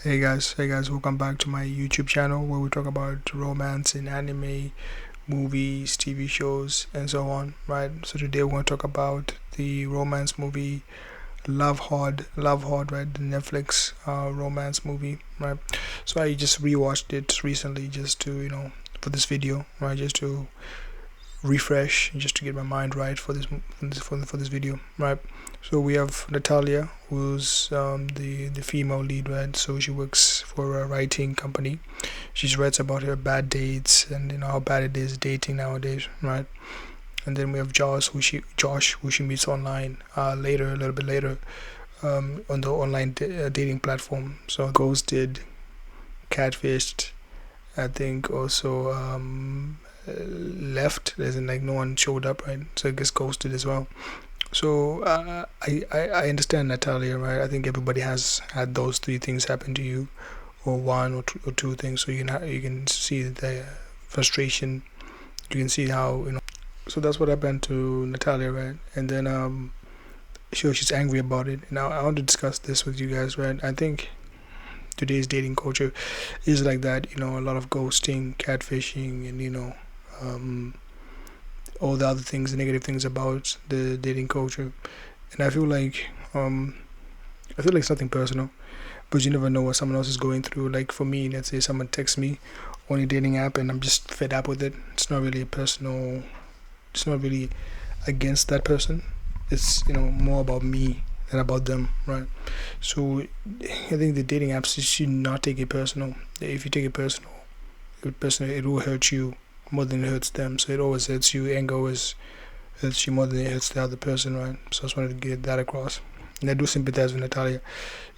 Hey guys, welcome back to my YouTube channel where we talk about romance in anime, movies, TV shows, and so on, right? So today we're going to talk about the romance movie Love Hard, right? The Netflix romance movie, right? So I just rewatched it recently just to, for this video, right? Just to refresh, just to get my mind right for this video, right? So we have Natalia, who's the female lead, right? So she works for a writing company. She writes about her bad dates and how bad it is dating nowadays, right? And then we have Josh, who she meets online later, a little bit later, on the online dating platform. So ghosted, catfished, I think also left, as in like no one showed up, right? So it gets ghosted as well. So I understand Natalia, right? I think everybody has had those three things happen to you, or one or two things. So you can see the frustration. You can see how. So that's what happened to Natalia, right? And then sure, she's angry about it. Now I want to discuss this with you guys, right? I think today's dating culture is like that. A lot of ghosting, catfishing, and um, all the other things, the negative things about the dating culture. And I feel like it's nothing personal, but you never know what someone else is going through. Like for me, let's say someone texts me on a dating app, and I'm just fed up with it. It's not really a personal. It's not really against that person. It's more about me than about them, right? So I think the dating apps, you should not take it personal. If you take it personal, it will hurt you more than it hurts them. So it always hurts you. Anger always hurts you more than it hurts the other person, right? So I just wanted to get that across. And I do sympathize with Natalia.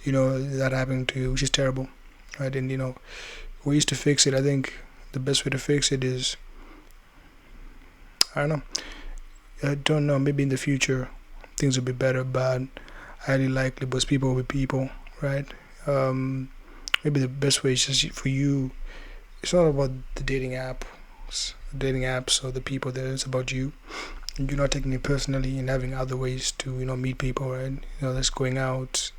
That happened to you, which is terrible, right? And ways to fix it. I think the best way to fix it is, I don't know. I don't know. Maybe in the future things will be better, but highly likely, because people will be people, right? Maybe the best way is just for you. It's not about the dating apps or the people there. It's about you. You're not taking it personally and having other ways to meet people, right? That's going out,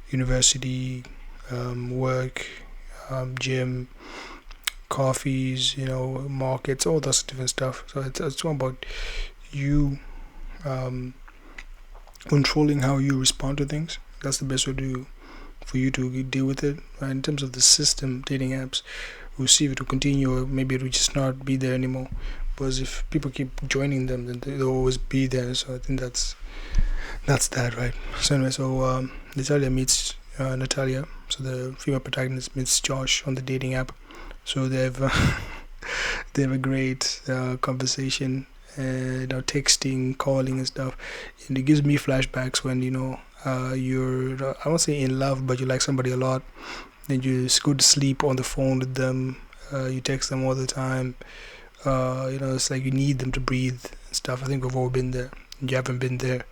university, work, gym, coffees, markets, all those different stuff. So it's all about you controlling how you respond to things. That's the best way for you to deal with it, right? In terms of the system, dating apps, we'll see if it will continue, or maybe it will just not be there anymore. Because if people keep joining them, then they'll always be there. So I think that's that, right? So anyway, Natalia meets Natalia. So the female protagonist meets Josh on the dating app. So they have they have a great conversation, texting, calling, and stuff. And it gives me flashbacks when you're I won't say in love, but you like somebody a lot. Then you just go to sleep on the phone with them. You text them all the time. It's like you need them to breathe and stuff. I think we've all been there. You haven't been there.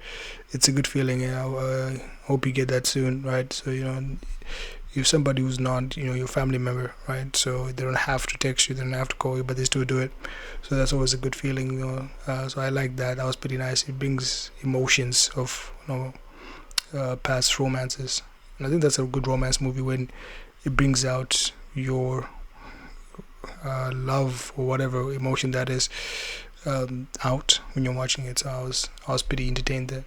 It's a good feeling, and I hope you get that soon, right? So you're somebody who's not, your family member, right? So they don't have to text you, they don't have to call you, but they still do it. So that's always a good feeling, So I like that. That was pretty nice. It brings emotions of, past romances, and I think that's a good romance movie when it brings out your love or whatever emotion that is out when you're watching it. So I was pretty entertained there.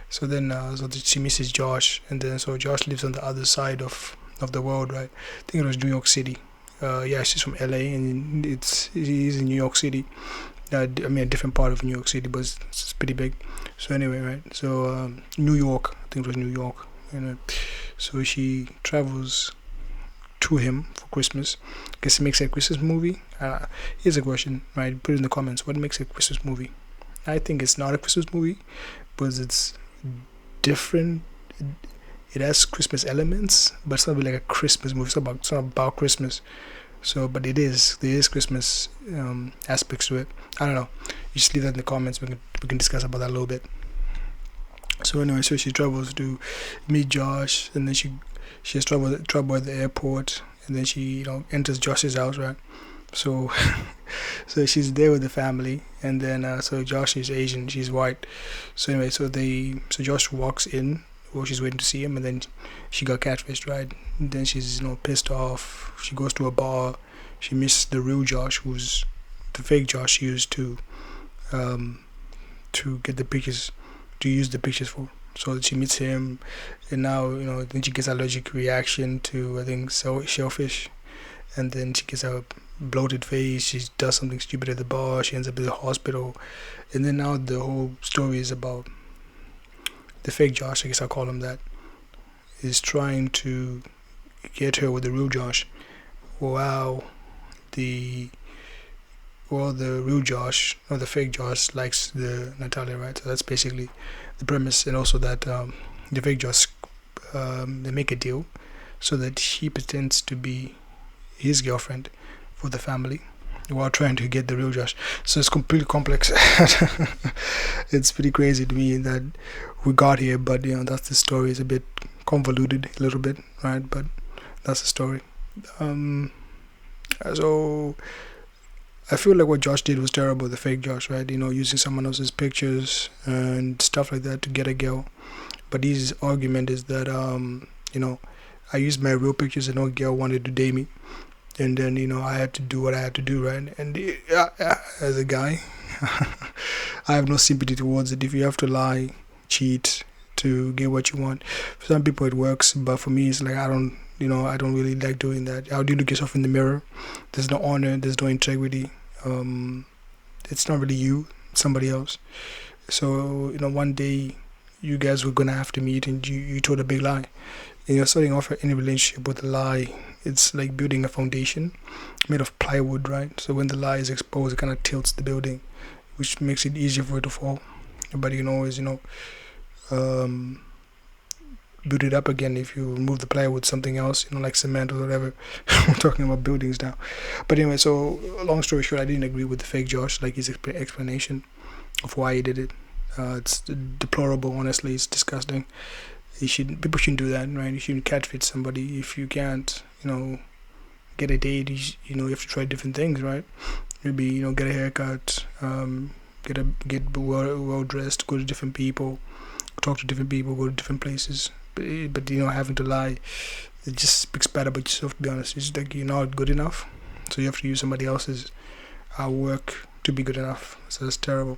So then she misses Josh, and then so Josh lives on the other side of the world, right? I think it was New York City. Yeah, she's from LA, and he's in New York City. I mean, a different part of New York City, but it's pretty big. So anyway, right? So New York, I think it was New York. So she travels to him for Christmas. Guess it makes it a Christmas movie. Here's a question, right? Put it in the comments. What makes it a Christmas movie? I think it's not a Christmas movie, because it's different. It has Christmas elements, but it's not really like a Christmas movie. It's not about Christmas. So, but there is Christmas aspects to it. I don't know. You just leave that in the comments. We can discuss about that a little bit. So anyway, so she travels to meet Josh, and then she has trouble at the airport, and then she enters Josh's house, right? So so she's there with the family, and then so Josh is Asian, she's white. So anyway, so Josh walks in while she's waiting to see him, and then she got catfished, right? And then she's pissed off. She goes to a bar. She meets the real Josh, who's the fake Josh she used to get the pictures, to use the pictures for. So she meets him, and now then she gets an allergic reaction to, I think, shellfish, and then she gets a bloated face. She does something stupid at the bar. She ends up in the hospital, and then now the whole story is about the fake Josh, I guess I'll call him that, is trying to get her with the real Josh. Wow, the real Josh, or the fake Josh, likes the Natalia, right? So that's basically the premise, and also that the fake Josh, they make a deal so that she pretends to be his girlfriend for the family while trying to get the real Josh. So it's completely complex. It's pretty crazy to me that we got here, but that's the story. It's a bit convoluted, a little bit, right? But that's the story. So I feel like what Josh did was terrible, the fake Josh, right? Using someone else's pictures and stuff like that to get a girl. But his argument is that, I used my real pictures and no girl wanted to date me. And then, I had to do what I had to do, right? And as a guy, I have no sympathy towards it. If you have to lie, cheat to get what you want, for some people it works. But for me, it's like, I don't really like doing that. How do you look yourself in the mirror? There's no honor, there's no integrity. It's not really you, it's somebody else. So, one day you guys were going to have to meet, and you told a big lie. And you're starting off any relationship with a lie. It's like building a foundation made of plywood, right? So when the lie is exposed, it kind of tilts the building, which makes it easier for it to fall. But you can always, build it up again if you remove the plywood with something else, like cement or whatever. We're talking about buildings now. But anyway, so long story short, I didn't agree with the fake Josh, like his explanation of why he did it. It's deplorable, honestly. It's disgusting. People shouldn't do that, right? You shouldn't catfish somebody. If you can't, get a date, you have to try different things, right? Maybe, get a haircut, get well dressed, go to different people, talk to different people, go to different places. But having to lie, it just speaks bad about yourself, to be honest. It's like you're not good enough, so you have to use somebody else's work to be good enough. So that's terrible.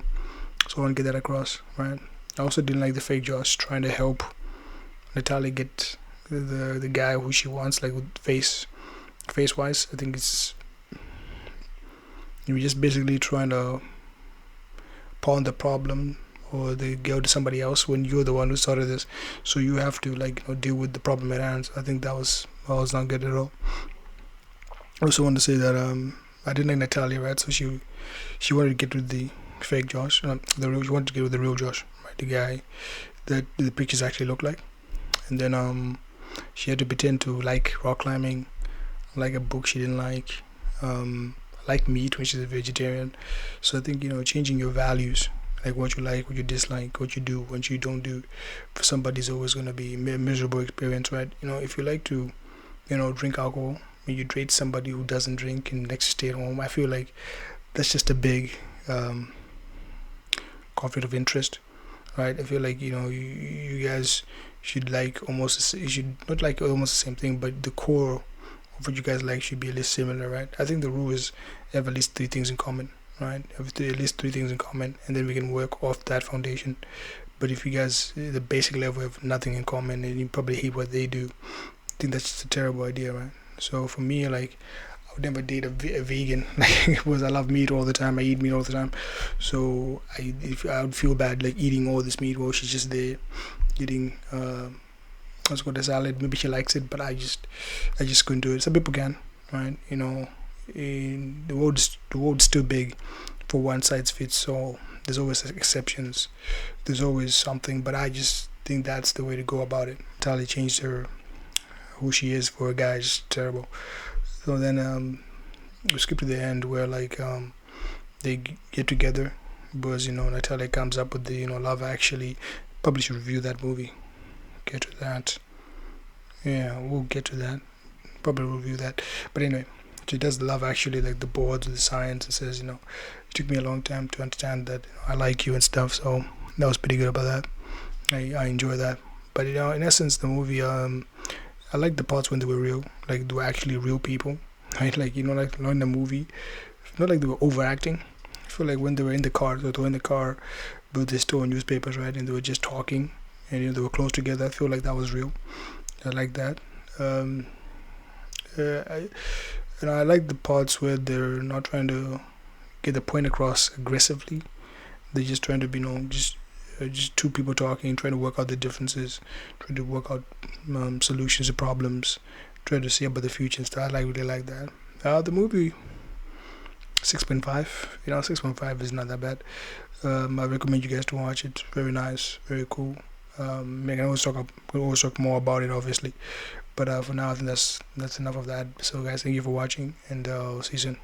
So I want to get that across, right? I also didn't like the fake Josh trying to help Natalia get the guy who she wants, like with face wise. I think it's you're just basically trying to pawn the problem or the girl to somebody else when you're the one who started this. So you have to deal with the problem at hand. So I think that was not good at all. I also want to say that I didn't like Natalia, right? So she wanted to get with the fake Josh, she wanted to get with the real Josh, right? The guy that the pictures actually look like. And then she had to pretend to like rock climbing, like a book she didn't like meat when she's a vegetarian. So I think changing your values, like what you dislike, what you do, what you don't do, for somebody is always going to be a miserable experience, right? If you like to drink alcohol, when you date somebody who doesn't drink and likes to stay at home, I feel like that's just a big conflict of interest, right? I feel like you guys should not like almost the same thing, but the core of what you guys like should be at least similar, right? I think the rule is have at least 3 things in common, right? Have at least 3 things in common, and then we can work off that foundation. But if you guys, the basic level, have nothing in common and you probably hate what they do, I think that's just a terrible idea, right? So for me, I would never date a vegan, because I love meat all the time. I eat meat all the time. So I would feel bad eating all this meat while she's just there eating what's called a salad. Maybe she likes it, but I just couldn't do it. Some people can, right? The world is still big for one size fits all. There's always exceptions. There's always something, but I just think that's the way to go about it. Totally changed who she is for a guy. It's just terrible. So then we skip to the end where they get together, because Natalia comes up with the Love Actually. Probably should review that movie. Get to that. Yeah, we'll get to that. Probably review that. But anyway, she does the Love Actually, the boards with the science, and says, it took me a long time to understand that I like you and stuff. So that was pretty good about that. I enjoy that. But in essence, the movie, I like the parts when they were real, like they were actually real people, right? Like like not in the movie, not like they were overacting. I feel like when they were in the car, so they were in the car, but they stole newspapers, right? And they were just talking, and they were close together. I feel like that was real. I like that. Um, I, I like the parts where they're not trying to get the point across aggressively. They're just trying to be, just two people talking, trying to work out the differences, trying to work out solutions to problems, trying to see about the future and stuff. Really like that. The movie 6.5. 6.5 is not that bad. I recommend you guys to watch it. Very nice, very cool. I can always talk more about it, obviously. But for now, I think that's enough of that. So, guys, thank you for watching, and see you soon.